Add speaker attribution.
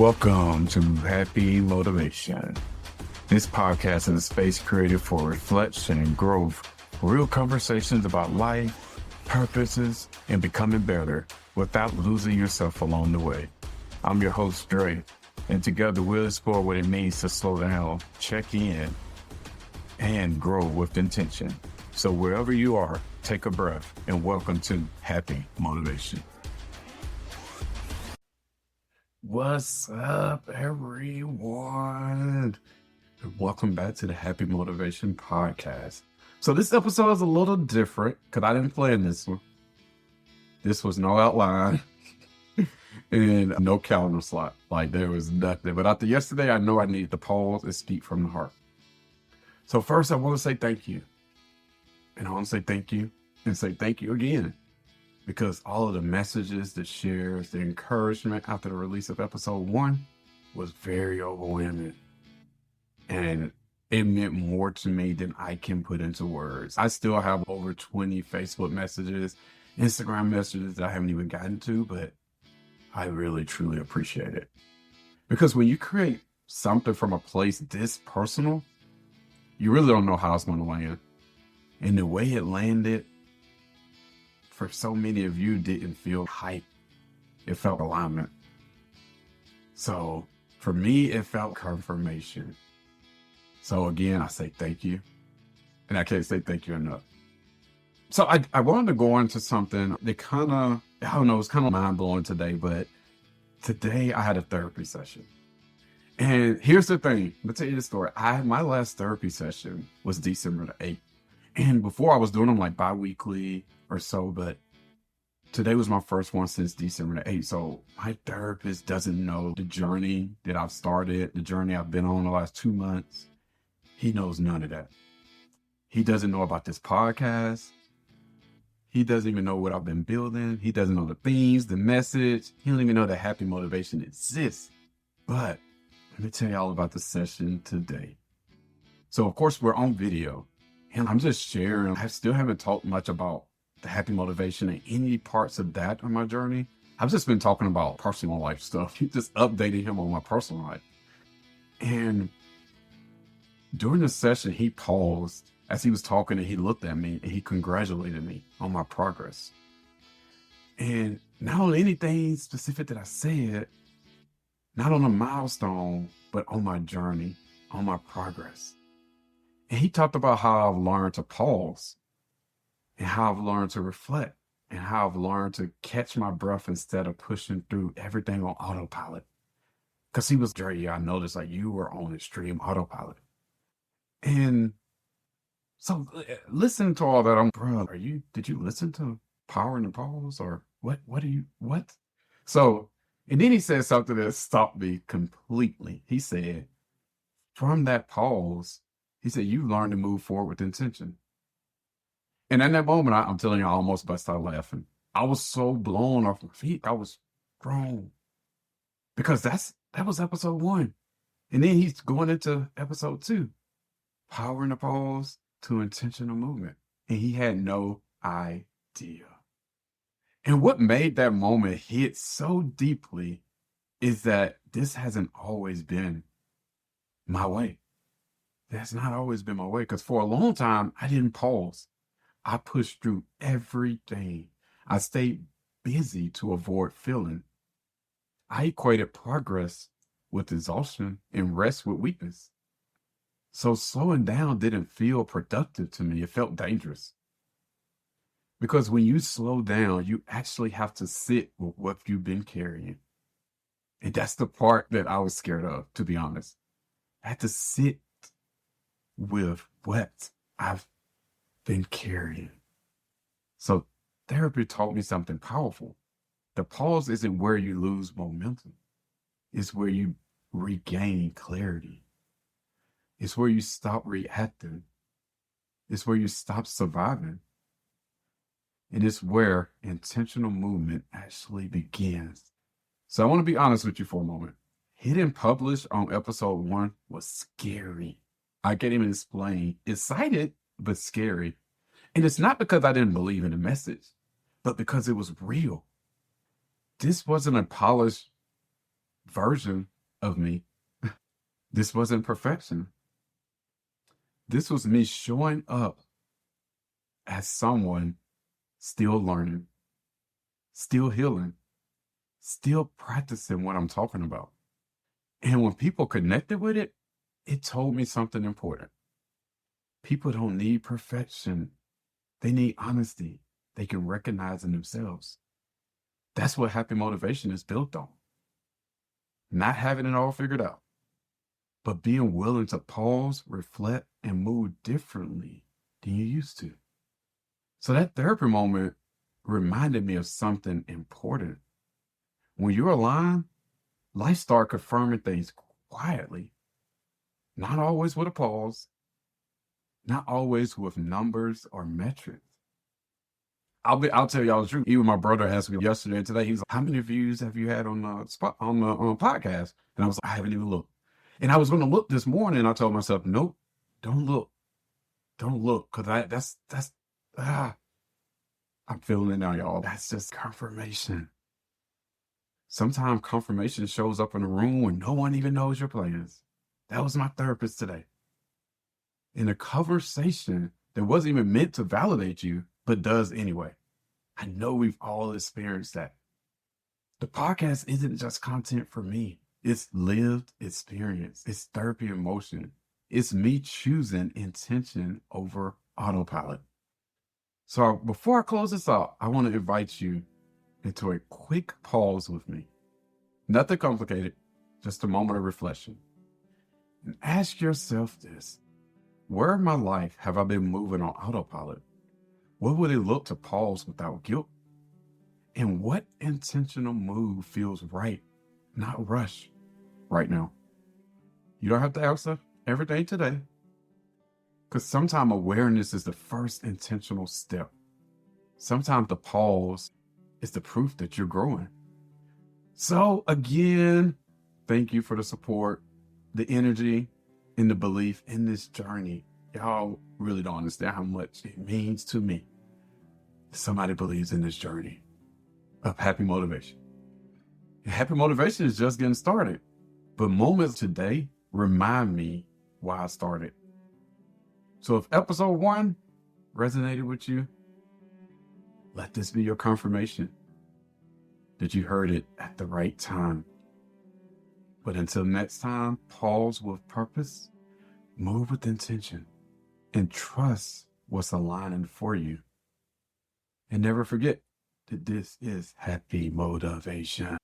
Speaker 1: Welcome to Happy Motivation. This podcast is a space created for reflection and growth, real conversations about life, purposes, and becoming better without losing yourself along the way. I'm your host, Dre, and together we'll explore what it means to slow down, check in, and grow with intention. So wherever you are, take a breath and welcome to Happy Motivation. What's up, everyone? Welcome back to the Happy Motivation Podcast. So this episode is a little different because I didn't plan this one. This was no outline and no calendar slot. Like there was nothing. But after yesterday, I know I needed to pause and speak from the heart. So first, I want to say thank you. And I want to say thank you and say thank you again. Because all of the messages, the shares, the encouragement after the release of episode 1 was very overwhelming. And it meant more to me than I can put into words. I still have over 20 Facebook messages, Instagram messages that I haven't even gotten to, but I really, truly appreciate it. Because when you create something from a place this personal, you really don't know how it's going to land. And the way it landed, for so many of you, didn't feel hype. It felt alignment. So for me, it felt confirmation. So again, I say thank you. And I can't say thank you enough. So I wanted to go into something that kind of, I don't know, it's kind of mind-blowing today, but today I had a therapy session. And here's the thing. Let me tell you the story. My last therapy session was December the 8th. And before I was doing them like bi-weekly or so, but today was my first one since December the 8th. So my therapist doesn't know the journey that I've started, the journey I've been on the last 2 months. He knows none of that. He doesn't know about this podcast. He doesn't even know what I've been building. He doesn't know the themes, the message. He don't even know that Happy Motivation exists. But let me tell you all about the session today. So of course we're on video. And I'm just sharing. I still haven't talked much about the Happy Motivation and any parts of that on my journey. I've just been talking about personal life stuff, just updating him on my personal life. And during the session, he paused as he was talking and he looked at me and he congratulated me on my progress. And not on anything specific that I said, not on a milestone, but on my journey, on my progress. And he talked about how I've learned to pause and how I've learned to reflect and how I've learned to catch my breath instead of pushing through everything on autopilot. Because he was, Dre, I noticed like you were on extreme autopilot. And so listening to all that, I'm, bro, did you listen to Power in the Pause or what? So, and then he said something that stopped me completely. He said, from that pause, he said, you learn to move forward with intention. And in that moment, I'm telling you, I almost busted out laughing. I was so blown off my feet. I was grown. Because that was episode 1. And then he's going into episode 2. Power in the pause to intentional movement. And he had no idea. And what made that moment hit so deeply is that this hasn't always been my way. That's not always been my way, because for a long time, I didn't pause. I pushed through everything. I stayed busy to avoid feeling. I equated progress with exhaustion and rest with weakness. So slowing down didn't feel productive to me. It felt dangerous. Because when you slow down, you actually have to sit with what you've been carrying. And that's the part that I was scared of, to be honest. I had to sit with what I've been carrying. So therapy taught me something powerful. The pause isn't where you lose momentum. It's where you regain clarity. It's where you stop reacting. It's where you stop surviving. And it's where intentional movement actually begins. So I want to be honest with you for a moment. Hitting publish on episode 1 was scary. I can't even explain. Excited, but scary. And it's not because I didn't believe in the message, but because it was real. This wasn't a polished version of me. This wasn't perfection. This was me showing up as someone still learning, still healing, still practicing what I'm talking about. And when people connected with it, it told me something important. People don't need perfection. They need honesty. They can recognize in themselves. That's what happy motivation is built on. Not having it all figured out, but being willing to pause, reflect, and move differently than you used to. So that therapy moment reminded me of something important. When you're aligned, life starts confirming things quietly. Not always with a pause, not always with numbers or metrics. I'll tell y'all the truth. Even my brother asked me yesterday and today, he was like, how many views have you had on the podcast? And I was like, I haven't even looked. And I was going to look this morning, and I told myself, nope, don't look. Don't look. Because I'm feeling it now, y'all. That's just confirmation. Sometimes confirmation shows up in a room when no one even knows your plans. That was my therapist today. In a conversation that wasn't even meant to validate you, but does anyway. I know we've all experienced that. The podcast isn't just content for me. It's lived experience. It's therapy in motion. It's me choosing intention over autopilot. So before I close this out, I want to invite you into a quick pause with me. Nothing complicated, just a moment of reflection. And ask yourself this. Where in my life have I been moving on autopilot? What would it look to pause without guilt? And what intentional move feels right, not rush, right now? You don't have to answer everything today, because sometimes awareness is the first intentional step. Sometimes the pause is the proof that you're growing. So again, thank you for the support, the energy, and the belief in this journey. Y'all really don't understand how much it means to me. Somebody believes in this journey of happy motivation. And happy motivation is just getting started. But moments today remind me why I started. So if episode 1 resonated with you, let this be your confirmation that you heard it at the right time. But until next time, pause with purpose, move with intention, and trust what's aligning for you. And never forget that this is happy motivation.